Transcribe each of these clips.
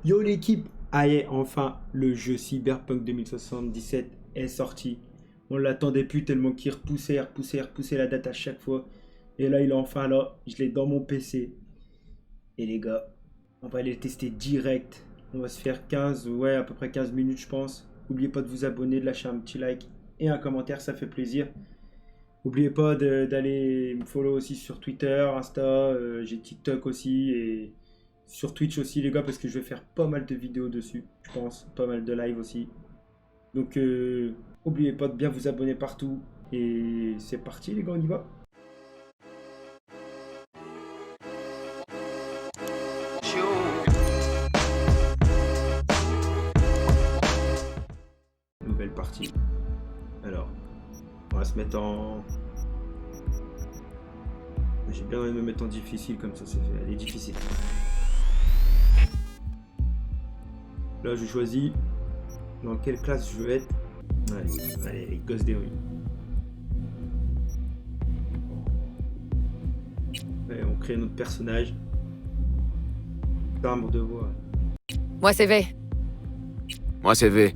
Yo l'équipe, aïe, enfin le jeu Cyberpunk 2077 est sorti. On l'attendait plus tellement qu'il repoussait la date à chaque fois. Et là il est enfin là, je l'ai dans mon PC. Et les gars, on va aller le tester direct. On va se faire 15, ouais à peu près 15 minutes je pense. N'oubliez pas de vous abonner, de lâcher un petit like et un commentaire, ça fait plaisir. N'oubliez pas d'aller me follow aussi sur Twitter, Insta, j'ai TikTok aussi et sur Twitch aussi les gars parce que je vais faire pas mal de vidéos dessus, je pense, pas mal de live aussi. Donc n'oubliez pas de bien vous abonner partout et c'est parti les gars, on y va. Nouvelle partie. Alors, on va se mettre en... J'ai bien envie de me mettre en difficile comme ça, c'est fait. Elle est difficile. Là, je choisis dans quelle classe je veux être. Allez, les gosses des rues. Allez, on crée notre personnage. Timbre de voix. Moi, c'est V. Moi, c'est V.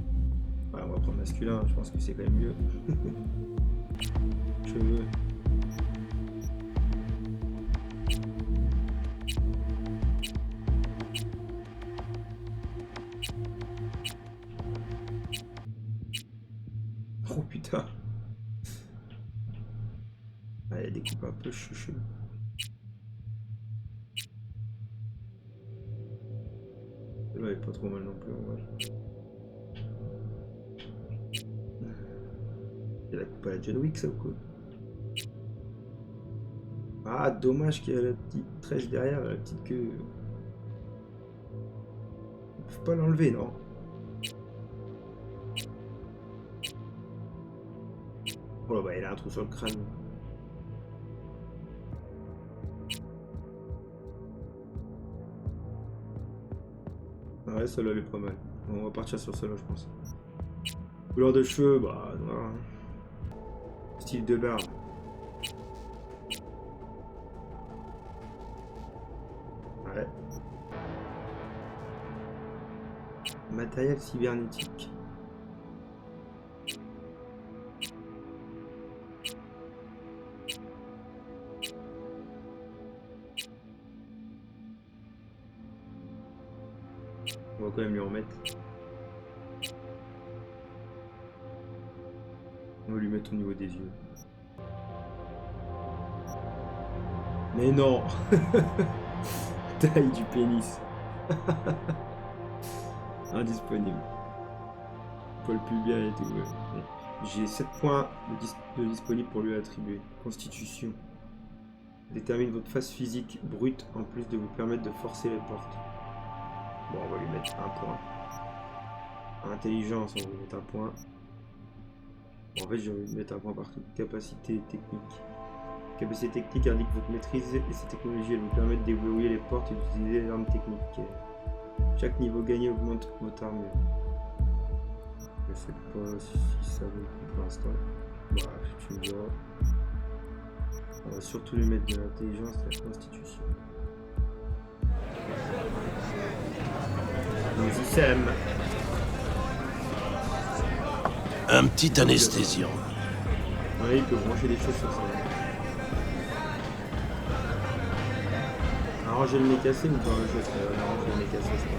Ouais, on va prendre masculin, je pense que c'est quand même mieux. Cheveux. Oh putain. Allez, découpe un peu chouchou. Celle-là est pas trop mal non plus en vrai. Il y a la coupe à la John Wick ça ou quoi? Ah dommage qu'il y a la petite trèche derrière, la petite queue. Faut pas l'enlever non? Oh là bah il a un trou sur le crâne. Ah ouais celle-là elle est pas mal. Bon, on va partir sur celle-là je pense. Couleur de cheveux, bah noir. Style de barbe. Ouais. Matériel cybernétique. On va quand même lui en mettre. On va lui mettre au niveau des yeux. Mais non. Taille du pénis. Indisponible. Poil pubien et tout. Ouais. Bon. J'ai 7 points de disponible pour lui attribuer. Constitution. Détermine votre face physique brute en plus de vous permettre de forcer les portes. Bon, on va lui mettre un point. Intelligence, on va lui mettre un point. Bon, en fait, je vais lui mettre un point partout. Capacité technique. Capacité technique indique votre maîtrise et ces technologies. Elles vous permettent de déverrouiller les portes et d'utiliser les armes techniques. Chaque niveau gagné augmente votre armure. Je sais pas si ça vaut le coup pour l'instant. Bref, tu me vois. On va surtout lui mettre de l'intelligence et de la constitution. Nous y sommes. Un petit anesthésiant. Ouais, il peut brancher des choses sur ça. Arranger le nez cassé ou pas? Je vais arranger le nez cassé, c'est pas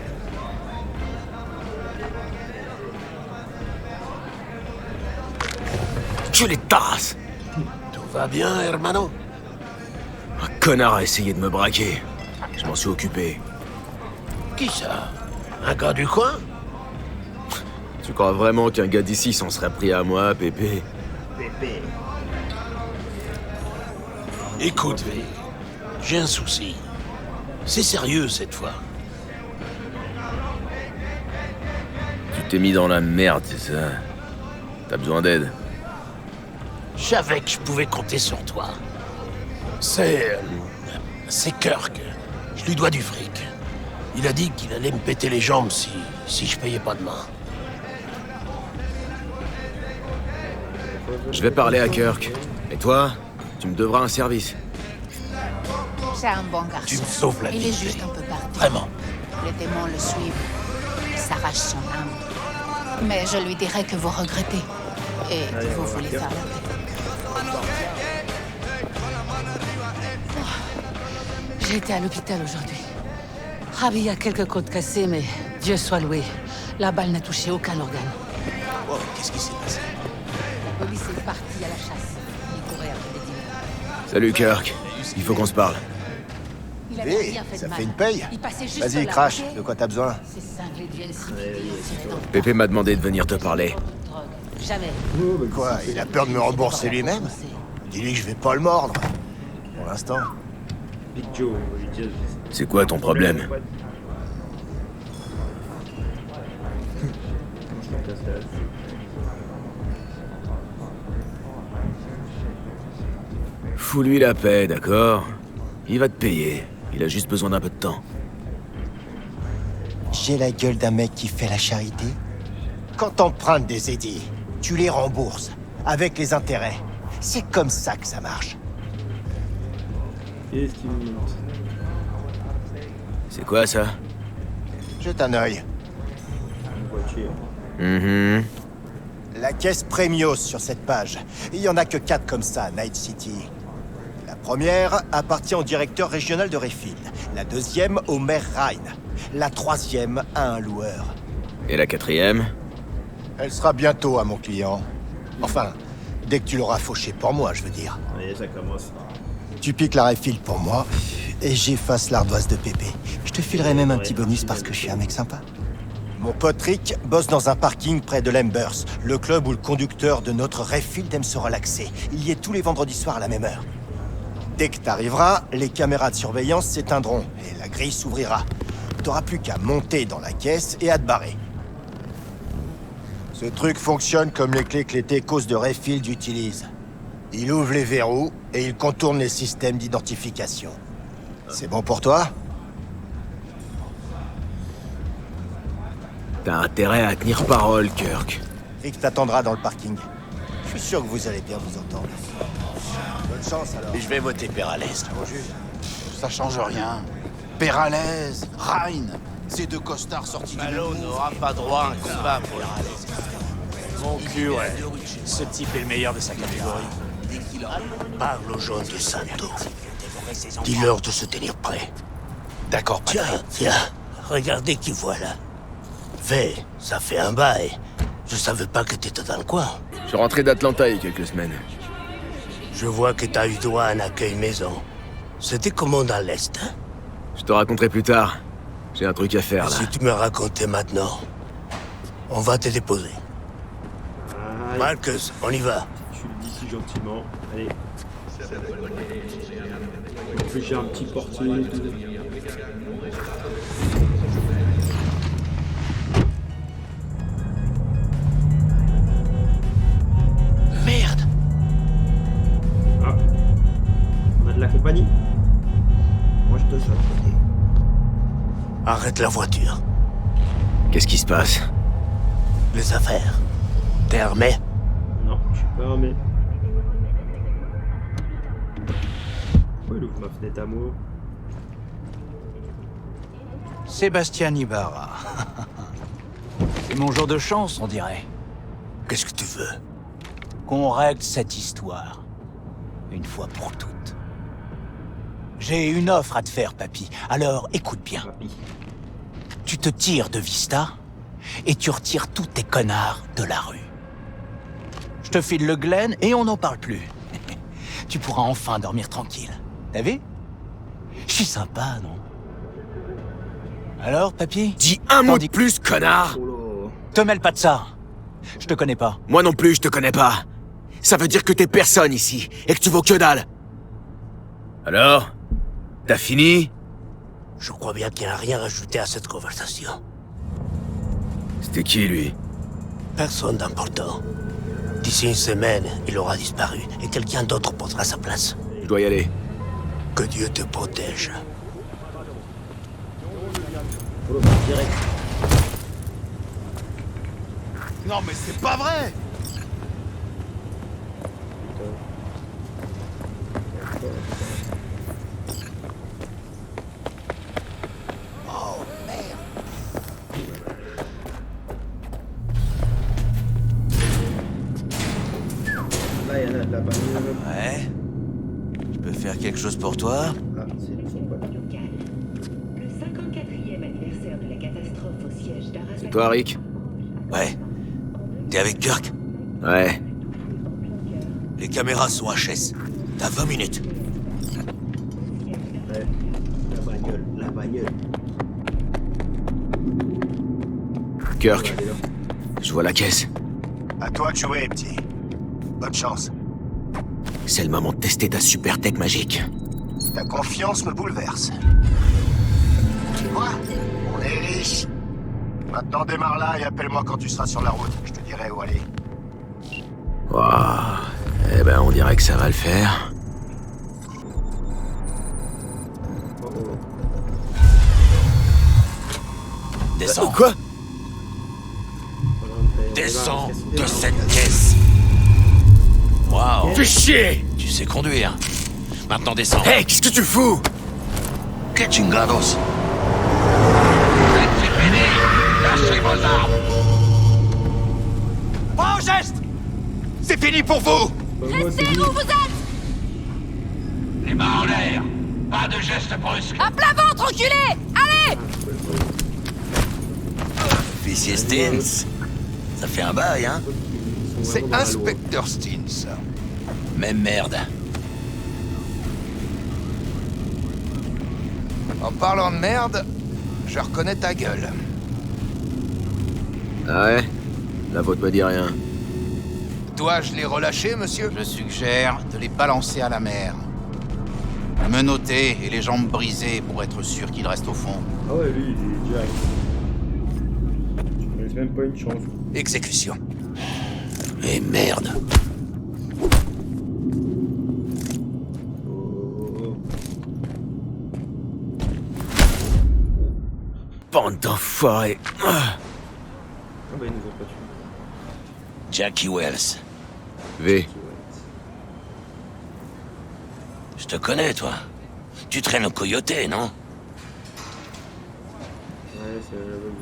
Tu les tasses. Tout va bien, hermano? Un connard a essayé de me braquer. Je m'en suis occupé. Qui ça? Un gars du coin? Tu crois vraiment qu'un gars d'ici s'en serait pris à moi, Pépé? Pépé. Écoute, V, j'ai un souci. C'est sérieux cette fois. Tu t'es mis dans la merde, c'est ça? T'as besoin d'aide? Je savais que je pouvais compter sur toi. C'est Kirk. Je lui dois du fric. Il a dit qu'il allait me péter les jambes si je payais pas demain. Je vais parler à Kirk. Et toi, tu me devras un service. C'est un bon garçon. Tu me sauves la vie. Il est juste un peu parti. Vraiment. les démons le suivent. Ils s'arrachent son âme. Mais je lui dirai que vous regrettez. Et que vous voulez faire la paix. J'ai été à l'hôpital aujourd'hui. Ravi a quelques côtes cassées, mais Dieu soit loué. La balle n'a touché aucun organe. Oh, qu'est-ce qui s'est passé? Bobby est parti à la chasse. Il courait après des dealers. Salut Kirk, il faut qu'on se parle. Il avait Hé, rien fait de ça mal. fait une paye. Il passait juste Vas-y, là, crache, ok. de quoi t'as besoin? Ces cinglés deviennent si vite qu'ils tiraient dans le Pépé m'a demandé de venir te parler. drogue. Jamais. Quoi, il a peur de me rembourser lui-même? Dis-lui que je vais pas le mordre. Pour l'instant. Big Joe, on va lui dire. C'est quoi ton problème? Fous-lui la paix, d'accord? Il va te payer. Il a juste besoin d'un peu de temps. J'ai la gueule d'un mec qui fait la charité. Quand t'empruntes des édits, tu les rembourses, avec les intérêts. C'est comme ça que ça marche. Qu'est-ce qu'il me montre? C'est quoi ça? Jette un œil. Une voiture. La caisse Premios sur cette page. Il y en a que 4 comme ça à Night City. La première appartient au directeur régional de Rayfield. La deuxième au maire Ryan. La troisième à un loueur. Et la quatrième? Elle sera bientôt à mon client. Enfin, dès que tu l'auras fauché pour moi, je veux dire. Allez, ça commence. Tu piques la Rayfield pour moi, et j'efface l'ardoise de Pépé. Je te filerai même un petit bonus parce que je suis un mec sympa. Mon pote Rick bosse dans un parking près de l'Embers, le club où le conducteur de notre Rayfield aime se relaxer. Il y est tous les vendredis soirs à la même heure. Dès que t'arriveras, les caméras de surveillance s'éteindront et la grille s'ouvrira. T'auras plus qu'à monter dans la caisse et à te barrer. Ce truc fonctionne comme les clés que les techos de Rayfield utilisent. Il ouvre les verrous et il contourne les systèmes d'identification. C'est bon pour toi? T'as intérêt à tenir parole, Kirk. Rick t'attendra dans le parking. Je suis sûr que vous allez bien vous entendre. Bonne chance alors. Je vais voter Peralez. Ça change rien. Peralez, Ryan, ces deux costards sortis du Malo même n'aura pas droit à un combat pour Peralez. Mon cul, ouais. Ce type est le meilleur de sa catégorie. Parle aux jeunes de Santo. Dis-leur de se tenir prêts. D'accord, Tiens, regardez qui voilà. V, ça fait un bail. Je savais pas que t'étais dans le coin. Je suis rentré d'Atlanta il y a quelques semaines. Je vois que t'as eu droit à un accueil maison. C'était comment dans l'Est, hein? Je te raconterai plus tard. J'ai un truc à faire, là. Si tu me racontais maintenant, on va te déposer. Aïe, Marcus, on y va. je lui dis si gentiment. Allez. En plus, j'ai un petit portier et tout. Merde! Ah. On a de la compagnie. Moi, je te souhaite. Arrête la voiture. Qu'est-ce qui se passe? Les affaires. T'es armé? Non, je suis pas armé. Pourquoi il ouvre ma fenêtre à moi? Sébastien Ibarra. C'est mon jour de chance, on dirait. Qu'est-ce que tu veux? Qu'on règle cette histoire. Une fois pour toutes. J'ai une offre à te faire, papy. Alors, écoute bien. Papy. Tu te tires de Vista, et tu retires tous tes connards de la rue. Je te file le Glen, et on n'en parle plus. Tu pourras enfin dormir tranquille. T'as vu? Je suis sympa, non? Alors, papy? Dis un mot de Tandis- plus, connard! Oh Te mêle pas de ça. Je te connais pas. Moi non plus, je te connais pas. Ça veut dire que t'es personne ici, et que tu vaux que dalle. Alors? T'as fini? Je crois bien qu'il n'y a rien à ajouter à cette conversation. C'était qui, lui? Personne d'important. D'ici une semaine, il aura disparu et quelqu'un d'autre prendra sa place. Je dois y aller. Que Dieu te protège. là, direct. Non, mais c'est pas vrai! Oh merde! quelque chose pour toi? Ah, c'est son pote. Le 54e anniversaire de la catastrophe au siège d'Arasaka. C'est toi, Rick? Ouais. T'es avec Kirk? Ouais. Les caméras sont HS. T'as 20 minutes. Ouais. La bagnole, la bagnole. Kirk, Allez, là. je vois la caisse. À toi de jouer, petit. Bonne chance. C'est le moment de tester ta super tech magique. Ta confiance me bouleverse. Tu vois, on est riche. Maintenant, démarre là et appelle-moi quand tu seras sur la route. Je te dirai où aller. Waouh. Eh ben, on dirait que ça va le faire. Oh, oh. Descends. Quoi? Descends de cette caisse. Waouh. Fais chier! Tu sais conduire. Maintenant descends. Hey, qu'est-ce que tu fous? Que chingados. Pas au geste! C'est fini pour vous! Restez où vous Les mains en l'air. Pas de geste brusque. À plat ventre, enculé! Allez! Officier Stins. Ça fait un bail, hein? C'est Inspecteur Stins. Même merde. En parlant de merde, je reconnais ta gueule. Ah ouais? La vôtre me dit rien. Dois-je les relâcher, monsieur? Je suggère de les balancer à la mer. Menottés et les jambes brisées pour être sûr qu'ils restent au fond. Ah ouais, lui, il est direct. Tu me laisses même pas une chance. Exécution. Et merde. Oh. Bande d'enfoirés. Ah. Ah bah, ils nous ont pas tués. Jackie Wells. V. Je te connais, toi. Tu traînes au coyoté, non? Ouais, c'est la bonne.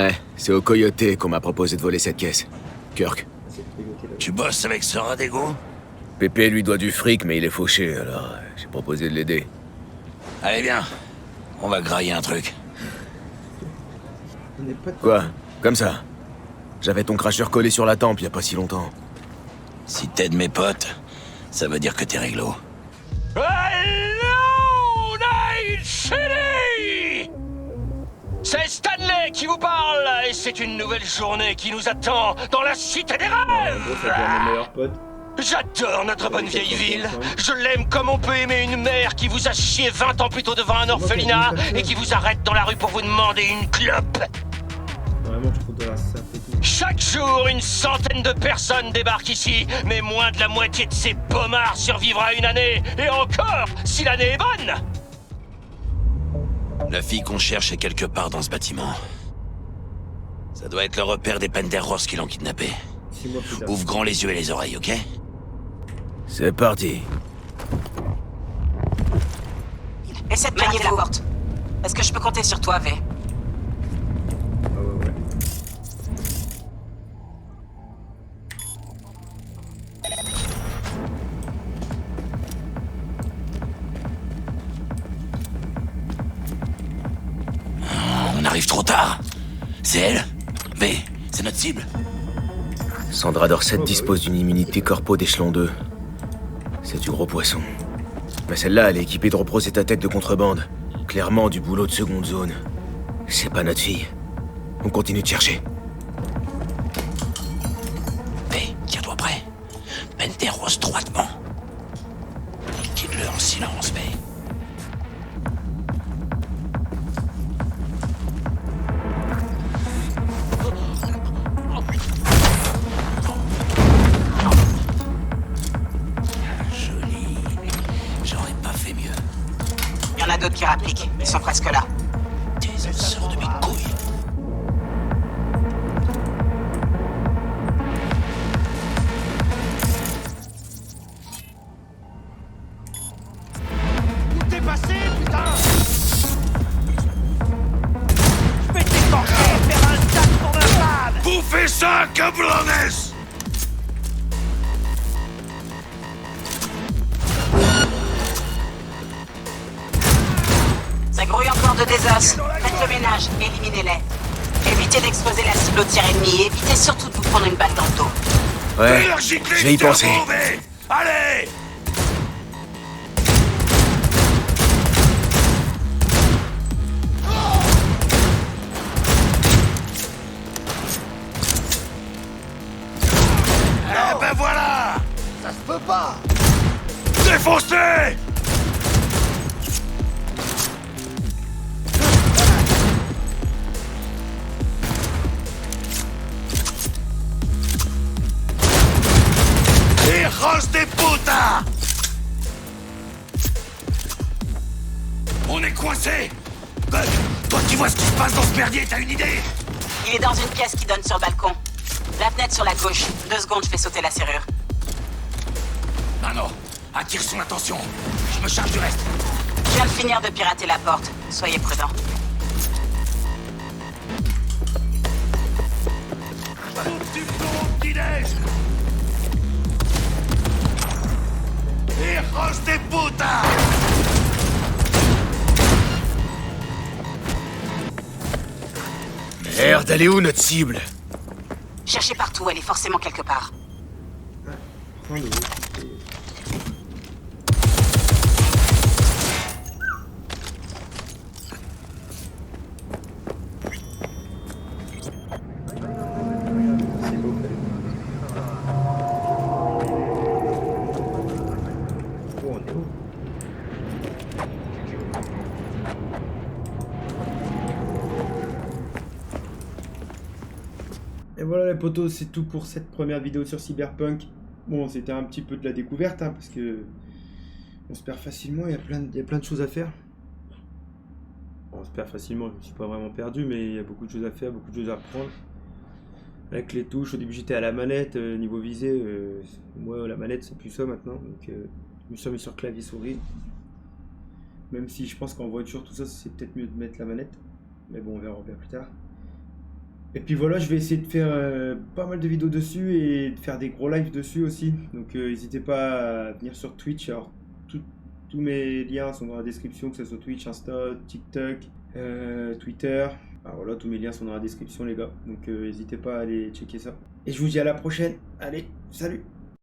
Ouais, c'est au Coyoté qu'on m'a proposé de voler cette caisse. Kirk. C'est le Coyoté, là. Tu bosses avec ce rat d'égout? Pépé lui doit du fric, mais il est fauché, alors j'ai proposé de l'aider. Allez, viens. On va grailler un truc. On n'est pas de- Quoi? Comme ça? J'avais ton cracheur collé sur la tempe il y a pas si longtemps. Si t'aides mes potes, ça veut dire que t'es réglo. Hello, Night City! C'est Stanley qui vous parle, et c'est une nouvelle journée qui nous attend dans la cité des En gros, ça devient mon rêves! meilleur pote. J'adore notre bonne vieille ville. Je l'aime comme on peut aimer une mère qui vous a chié 20 ans plus tôt devant un orphelinat et qui vous arrête dans la rue pour vous demander une clope. Vraiment, je trouve de la sape et tout. Chaque jour, une centaine de personnes débarquent ici, mais moins de la moitié de ces pommards survivra une année, et encore, si l'année est bonne. La fille qu'on cherche est quelque part dans ce bâtiment. Ça doit être le repère des Penderos qui l'ont kidnappé. 6 mois plus tard. Ouvre grand les yeux et les oreilles, ok? C'est parti. Essaie de manier la porte. Est-ce que je peux compter sur toi, V? Ah ouais, ouais. On arrive trop tard. C'est elle? V, c'est notre cible? Sandra Dorset dispose d'une immunité corpo d'échelon 2. C'est du gros poisson. Mais celle-là, elle est équipée de reprositathèque de contrebande. Clairement du boulot de seconde zone. C'est pas notre fille. On continue de chercher. V, tiens-toi prêt. Penderos droitement. Liquide-le en silence, V. Joli. J'aurais pas fait mieux. Il y en a d'autres qui rappliquent. Ils sont presque là. Elle sort de mes couilles. Où t'es passé, putain? Je vais t'écorcher et faire un tas pour ma femme! Bouffez ça, cabrones! de désosse. Faites le ménage, éliminez-les. Évitez d'exposer la cible au tir ennemi, évitez surtout de vous prendre une balle dans le dos. Ouais, je vais y penser. Allez! Eh ben voilà! Ça se peut pas! Défoncez! Hijos de puta! On est coincé! Bug, toi qui vois ce qui se passe dans ce merdier, t'as une idée? Il est dans une pièce qui donne sur le balcon. La fenêtre sur la gauche. 2 secondes, je fais sauter la serrure. Non, attire son attention. Je me charge du reste. Je viens de finir de pirater la porte. Soyez prudents. Tu me tombes au petit-déj! Hijos de puta! Merde, elle est où notre cible? Cherchez partout, elle est forcément quelque part. Et voilà les potos, c'est tout pour cette première vidéo sur Cyberpunk. Bon, c'était un petit peu de la découverte, hein, parce que on se perd facilement, il y a plein de choses à faire. On se perd facilement, je me suis pas vraiment perdu, mais il y a beaucoup de choses à faire, beaucoup de choses à apprendre. Avec les touches, au début j'étais à la manette, niveau visée, moi la manette c'est plus ça maintenant, donc je me suis remis sur clavier souris. Même si je pense qu'en voiture tout ça c'est peut-être mieux de mettre la manette, mais bon on verra plus tard. Et puis voilà, je vais essayer de faire pas mal de vidéos dessus et de faire des gros lives dessus aussi. Donc n'hésitez pas à venir sur Twitch. Alors tous mes liens sont dans la description, que ce soit Twitch, Insta, TikTok, Twitter. Alors voilà, tous mes liens sont dans la description les gars. Donc n'hésitez pas à aller checker ça. Et je vous dis à la prochaine. Allez, salut!